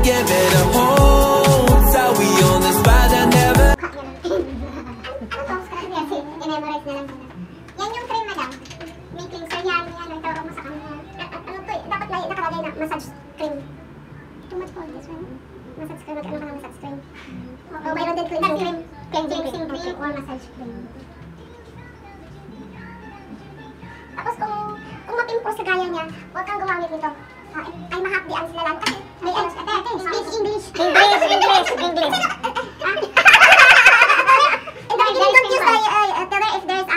give it a hold. So we on the spot that never. I-memorize na lang sila. Yan yung cream, madam. May cleanser yan. Yan, itawag mo sa kanya. Ano to, dapat nakalagay na massage cream. Too much for this one. Massage cream. Ano ka na massage cream? Oh, mayroon din cleansing cream. Cleansing cream or massage cream. Tapos kung ma-pimples sa gaya niya, huwag kang gumamit nito. Ay mahapdian sila lang. Kasi, may speak English. English. Don't use if there's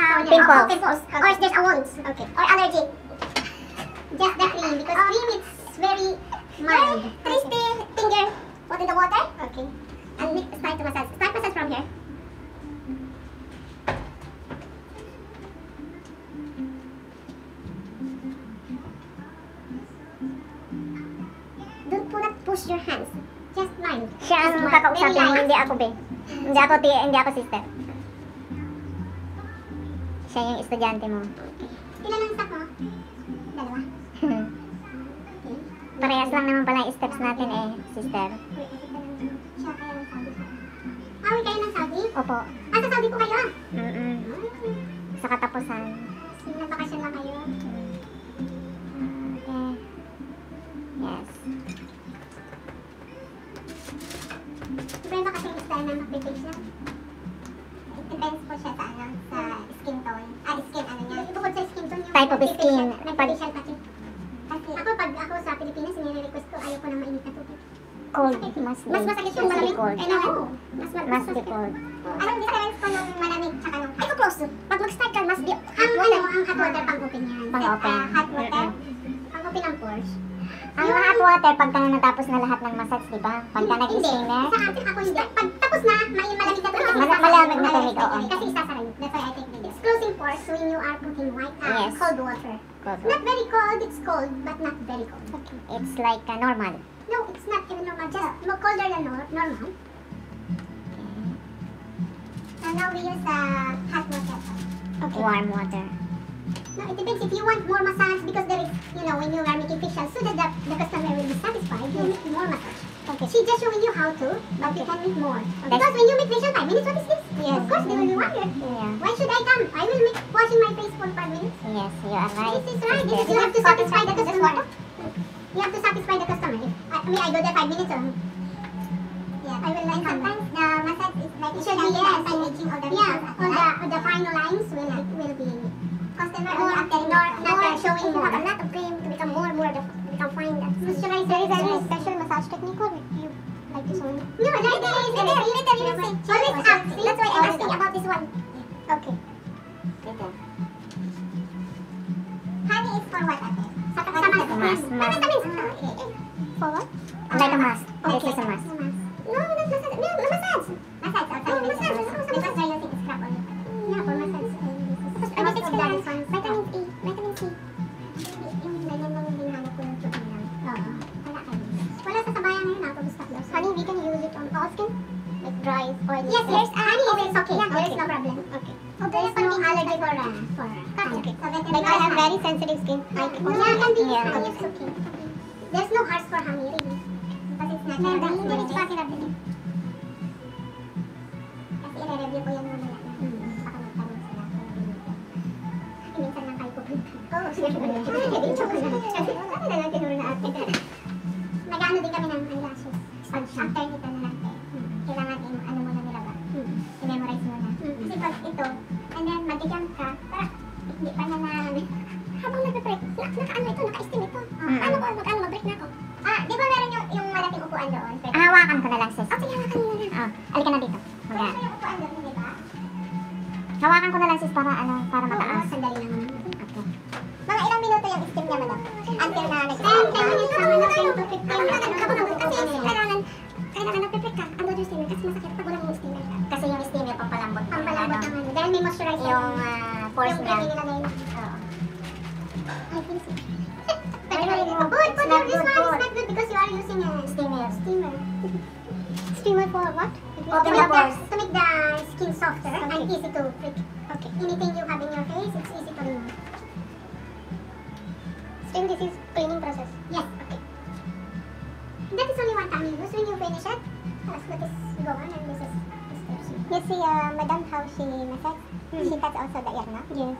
pimples or if there's a wound, okay, or allergy. Just the cream, because cream is very mild. Twist the finger, put in the water, okay, and start to massage. Start massage from here. Don't push your hands. Just mild. Siya ang kakausapin mo, hindi ako, be. Hindi ako sister. Siya yung estudyante mo. Ilan ang step mo? Dalawa. Parehas lang naman pala yung steps natin eh, sister. Siya kayo ng Saudi. Uwi kayo ng Saudi? Opo. Sa Saudi po kayo? Sa katapusan. Nagbakasyon lang kayo? Okay. Yes. Iba yung kasi yung style ng application. Depends po siya sa sa skin tone. Skin niya. Bukod sa skin tone, yung type of skin. Nag-facial kasi. Kasi ako sa Pilipinas, nire-request ko, ayaw ko ng mainit na tubig. Cold. Mas masakit yung malamig. cold. Mas cold. Anong difference ko nung malamig tsaka nung... Ay, close. Pag mag-start ka, mas ang hot water pang-open yan. Pang-open. Hot water, pang-open ang pores. Ang hot water, pagka natapos na lahat ng massage, diba? Pagka nag-steamer. Sa akin, ako hindi. Pag tapos na, may malamig na tubig. Malamig na tubig, oo. Kasi isasara yun. That's why I take videos. Closing pores when you are putting cold water. Not very cold, it's cold, but not very cold. Okay. It's like normal. No, it's not even normal. Just more colder than normal. And now we use hot water. Okay. Warm water. No, it depends if you want more massage because there is, when you are making facial, so that the customer will be satisfied, you make more massage. Okay. She's just showing you how to, but we can make more. Okay. Because when you make facial 5 minutes, what is this? Yes. Of course, they will be wondered. Yeah. Why should I come? I will make washing my face for 5 minutes. Yes, you are right. This is right. You have to satisfy the customer. You have to satisfy the customer. I go there 5 minutes or... Yeah, I will like sometimes the massage is like it should be making all the all the final lines will be customer or not showing more. A lot of cream to become more become fine. Moisturizer. There is any special massage technique or you like this one? No, like this. Always up. That's why I'm asking about this one. Okay. Honey is for what? Mask. For what? Like a mask. This is a mask. No, not massage. No, massage. Massage outside. No, massage. Because they're using scrub on it. Yeah, for massage. Because I need experience. Vitamin E. Vitamin C. Yung ganyan lang yung hinahanap ko yung protein lang. Oo. Wala kayo. Wala sa sabayan ngayon ako gusto ko. Honey, we can use it on all skin? Like dry, oily. Yes, there's honey is okay. Yeah, there's no problem. Okay. There's no allergy for honey. Okay. Like I have very sensitive skin. Yeah, can be used. It's okay. There's no harsh for honey, really. But it's natural. It's possible din. Kasi i-review ko yan mamaya. Baka magtanong sila. Minsan lang kayo pupunta. Oo, sige. Ano na lang tinuro na ate. Nag-ano din kami ng eyelashes. After nito na lang. Kailangan ano muna nila ba? I-memorize muna. Kasi pag ito, and then mag-jump ka, para hindi pa na habang nag-break, naka-ano ito, naka-steam ito. Ano ko, mag-ano, mag-break na ako. Di ba meron yung malaking upuan doon? Hawakan ko na lang, sis. Okay, hawakan mo na lang. Halika na dito. Meron yung upuan doon, di ba? Hawakan ko na lang, sis, para mataas. Sandali lang naman. Okay. Mga ilang minuto yung steam niya, madam? Until na nag-steam. 10 minutes naman na 10 to 15. Kasi kailangan nag-prepare ka. Ang yung steamer kasi masakit pag wala yung steamer. Kasi yung steamer pampalambot. Pampalambot naman. Dahil may moisturizer. Yung pores niya. Yung nilagay na. Oo. I think so. Good. But this one is not good because you are using a Steamer. Steamer for what? Open the pores. To make the skin softer and easy to prick. Okay. Anything you have in your face, it's easy to remove. Still, this is cleaning process. Yes. Okay. That is only one time. amigos, when you finish it, let's put this go on and this is the steps. You see, madam, how she massage? She touch also the ear, no? Yes.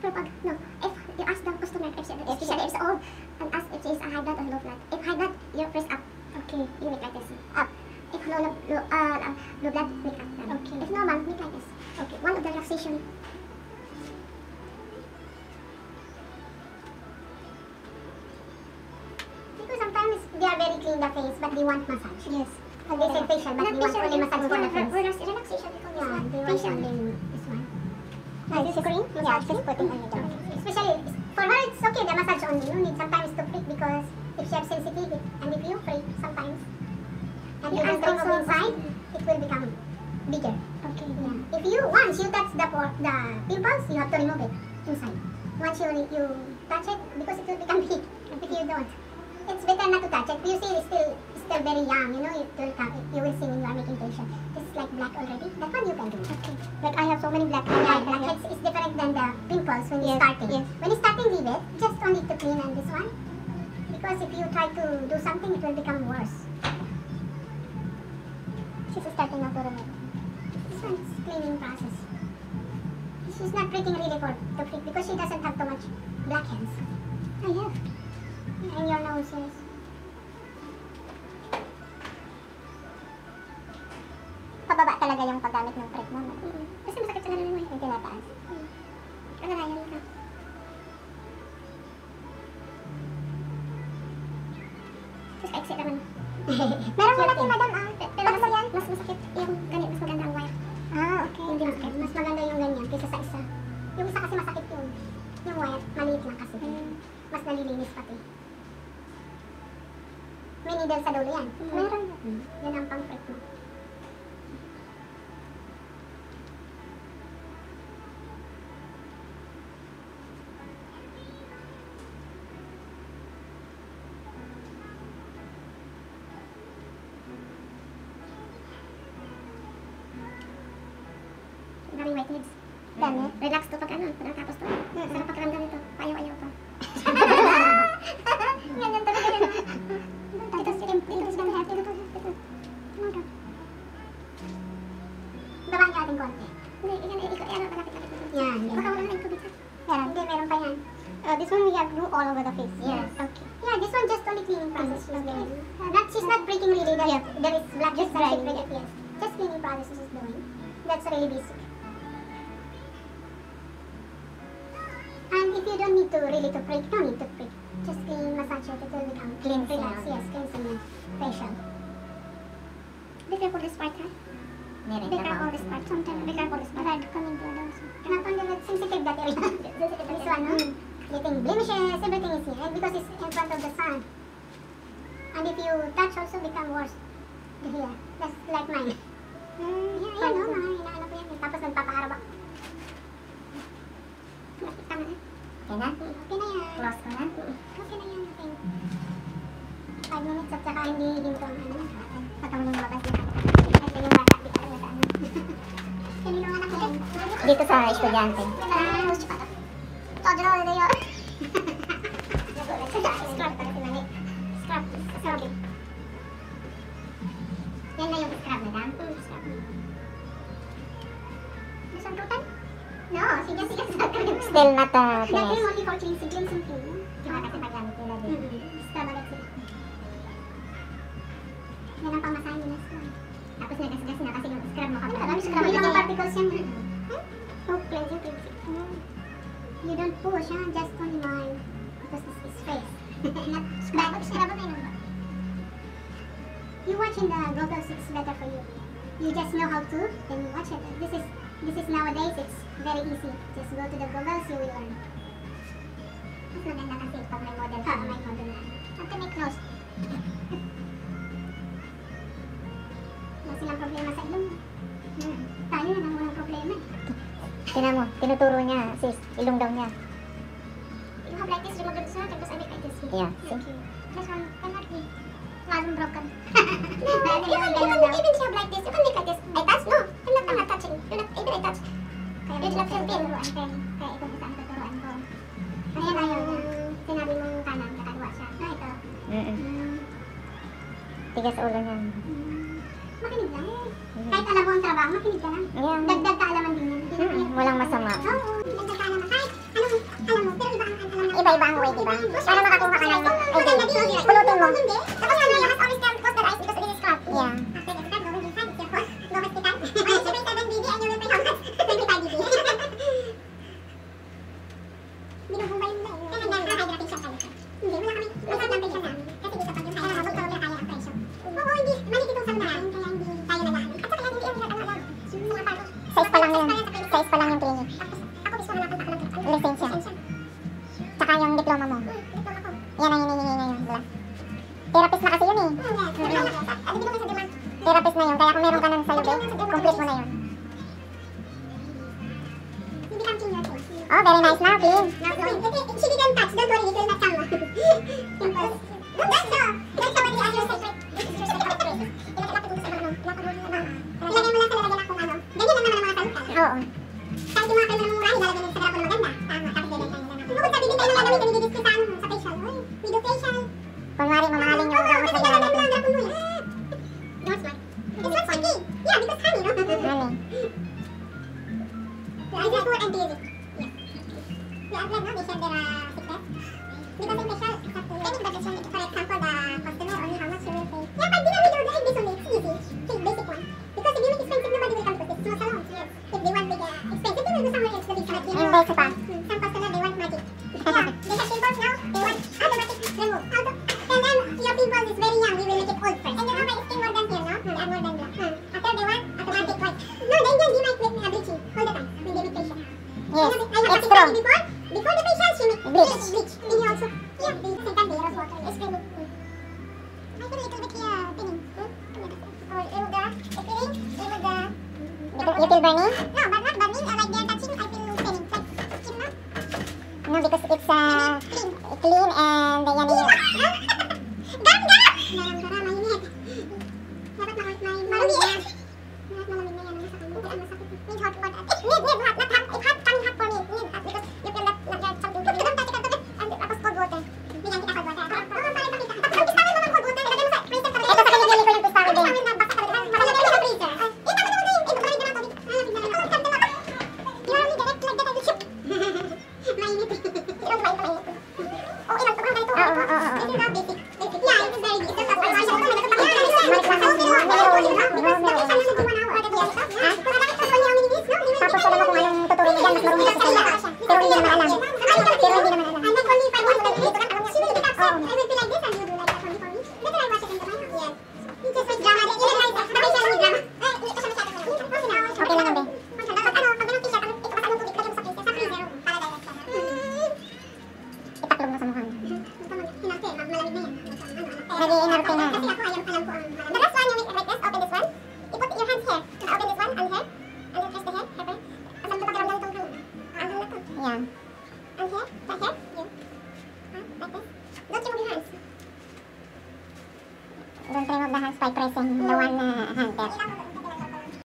Pero pag, no, if you ask the customer if she is old, and ask if she is a high blood or low blood. If high blood, you press up. Okay. You make like this. Up. If low blood, make up. Okay. If normal, make like this. Okay. One of the relaxation. Because sometimes they are very clean the face, but they want massage. Yes. Like they say facial, but they want only massage for the face. Relaxation, they call this one. Facial. This one. Like this cream? Yeah, she's putting on the Especially, for her it's okay, the massage only. You need sometimes to prick because if she has sensitivity, and if you prick sometimes, and you don't remove inside, it will become bigger. Okay. Yeah. If you, once you touch the pimples, you have to remove it inside. Once you touch it, because it will become big. If you don't, it's better not to touch it. You see, it's still very young, you know, you will see when you are making facial. This is like black already. That one you can do. Okay. Like I have so many black Blackheads is different than the pimples when you're starting. Yes. When you're starting, leave it. Just only to clean on this one. Because if you try to do something, it will become worse. She's starting now to remove. This one is cleaning process. She's not pricking really for to prick because she doesn't have too much blackheads. I have. And your nose is. Pababa talaga yung paggamit ng prick mo. Kasi masakit sa ganun mo. Yung tinataas. Kagalayan ka. Tapos kaiksi naman. Meron mo natin, madam, ah. Pero mas masakit yung ganyan, mas maganda ang wire. Ah, okay. Hindi masakit. Mas maganda yung ganyan kaysa sa isa. Yung isa kasi masakit yung wire. Maliit lang kasi. Mas nalilinis pati. May needle sa dulo yan. Meron. Yan ang pang-prick mo. Very whiteheads. Dami. Relax to pag ano, pagkatapos to. Sarap pakiramdam nito. Ayaw-ayaw pa. Ganyan talaga yan. Dito sa head. Dito. Babaan niya ating konti. Hindi, palapit-lapit. Yan. Baka wala na yung tubig. Hindi, meron pa yan. This one we have glue all over the face. Yes. Okay. Yeah, this one just only cleaning process she's doing. She's not breaking really. There is black just right. Yes. Just cleaning process she's doing. That's really basic. And if you don't need to really to prick, no need to prick. Just clean, massage it, it will become clean, relax. Yes, cleansing your facial. Be careful this part, ha? Be careful this part. Sometimes be careful this part. Coming blood also. Cannot only let sensitive that area. This one, no? Getting blemishes, everything is here. And because it's in front of the sun. And if you touch also become worse. Here. That's like mine. Yan, no? Mga inaano ko yan. Tapos nagpapaharap. Tama na. Okay na? Okay na yan. Close ko na? Okay na yan. Okay. 5 minutes at saka hindi ginto ang ano. Patama nung labas na. At yung bata, di ka alam sa ano. Kanino nga ako. Dito sa estudyante. Todro na yun. Scrap pala si Mani. Scrap. Sorry. Yan na yung scrap na lang. Scrap. Nasamputan? No, sige. Still not That finished. cream only for cleansing cream. Diba kasi paggamit nila din. Scrub agad sila. Yan ang pamasahin nila scrub. Tapos nagasgas na kasi yung scrub mo. Alam scrub yung mga particles yan. Oh, cleansing. You don't push, ha? Just only mine. Because this is face. Not scrub. Scrub na yun. You watch in the goggles, it's better for you. You just know how to, then you watch it. This is nowadays, it's very easy. Just go to the goggles, you will learn. Mas maganda kasi pag may model ka, may model na. At may close. Wala silang problema sa ilong. Tayo na lang walang problema. Tingnan mo, tinuturo niya, sis. Ilong daw niya. You have like this, remove it sa tapos I make like this. Yeah, Thank see? you. This one, cannot be. Wasn't broken. Even if you have like this, you can make like this. I touch? No. I'm not touching. You're not, even I touch. Kaya medyo lang tuturuan ko. Kaya ito isa ang tuturuan ko. Ayan na yung sinabi mong kanan, nakagawa siya. Na ito. Tigas ulo niyan. Makinig lang. Kahit alam mo ang trabaho, makinig ka lang. Ayan. Dagdag kaalaman din yan. Walang masama. Oo, dagdag kaalaman. Kahit alam mo, pero iba ang alam natin. Iba-iba ang way, diba? Para makakuha ka ng idea. Pulutin mo. Hindi. Tapos ano, you must always close the eyes because it is crap. Yeah. After the start, go inside, it's your fault. Go hospital. Once you pay 7 BD and you will pay how much? 25 BD. Binubumbay mo lang. Kaya nag-hydration ka nito. Hindi, wala kami. Masarap lang patient namin. Kasi dito pag yung kaya nabot, kaya kaya ang presyo. Oo, hindi. Malit itong sabi namin, kaya hindi tayo nalahan. At saka hindi yung alam. Size pa lang yun. Size pa lang yung clinic. Ako gusto ko natin ako ng Lisensya. Tsaka yung diploma mo. diploma ko. Yan ang hinihingi ngayon. Diba? Therapist na kasi yun eh. Therapist na yun. Kaya kung meron ka nun sa'yo, babe, complete mo na yun. Hindi kang senior ko. Oh, very nice now, clean. She didn't touch. Don't worry, it will not come. Simple. That's all. That's how it is. Your secret. This is your secret phrase. Ilagay mo lang sa lagyan ako kung ano. Ganyan lang naman ang mga salita. Oo. Kahit yung mga kalma ng mura, ilalagay nila sa grapon maganda. Tama, tapos ganyan lang nila. Bukod sa bibig tayo ng gagawin, kanididis sa ano, sa facial. Uy, we do facial. Kunwari, mamahalin yung gamot na Kasi ginamit mo mo. lang grapon mo eh. You're smart. It's not funny. Yeah, because honey, no? Honey. This is food and basic. Yeah. We are glad, no? They share their secret. Because in facial, it's up to you. Any budget, for example, the customer only how much you will pay. Yeah, but dinner with your this only, it's easy. Take basic one. Because if you make expensive, nobody will come to this small salon. Yes. If they want big expensive, they will go somewhere else to be salon. Yung basic pa. Some customer, they want magic. Yeah, they have pimples now, they want automatic remove. And then, your pimples is very young, we will make it old first. And you know my skin more than here, no? I'm more than black. After they want automatic white. No, the Indians, they might make bleaching all the time when they make facial. Yes. I have It's strong. before the facial, she make Bleach. bleach. And you also, yeah, they same time they rose water, it's creamy. I do a little bit here, pinning. Or remove the spinning, remove the... You feel burning? No, but not burning, like they're touching, I feel pinning. Like, skin, no? No, because it's Clean. clean and yan yung... Gam! Garam, mainit. Dapat malamig na yan. Dapat malamig na yan. Masakit. Need hot water. Need hot. Not hot. It's hot. Coming hot for me. Need hot because you feel that you're something. And tapos cold water. Bigyan kita cold water. Oo, para pakita. Tapos ang pistahin mo ng cold water. Ilagay mo sa freezer ka rin. Ito sa kanilili ko yung pistahin din. Pistahin na basta ka rin. Makalagay mo sa freezer. Tapos mo na yun. Malamig na tubig. Malamig na rin. You are only direct like that. I will shoot. Mainit. Ilang ba ito mainit? Oh, ilang sobrang ganito. Oo. This is not basic. Yeah, it is very basic. That's why I should do it. Tapos alam mo kung anong tuturuan mo dyan, mas marunong ka sa kanya. Pero hindi naman alam. Okay lang yan, be. Itaklog mo sa mukha mo. Nag-i-inarte na. The last one, you make like this, open this one. You put your hands here. Open this one, and here. And then press the hair, hair. Asal mo pagkaramdam itong hand? Ang hang na to. Yan. And here, right here, you. Like this. Don't remove your hands. Don't remove the hands by pressing the one hand there. Ilang mo.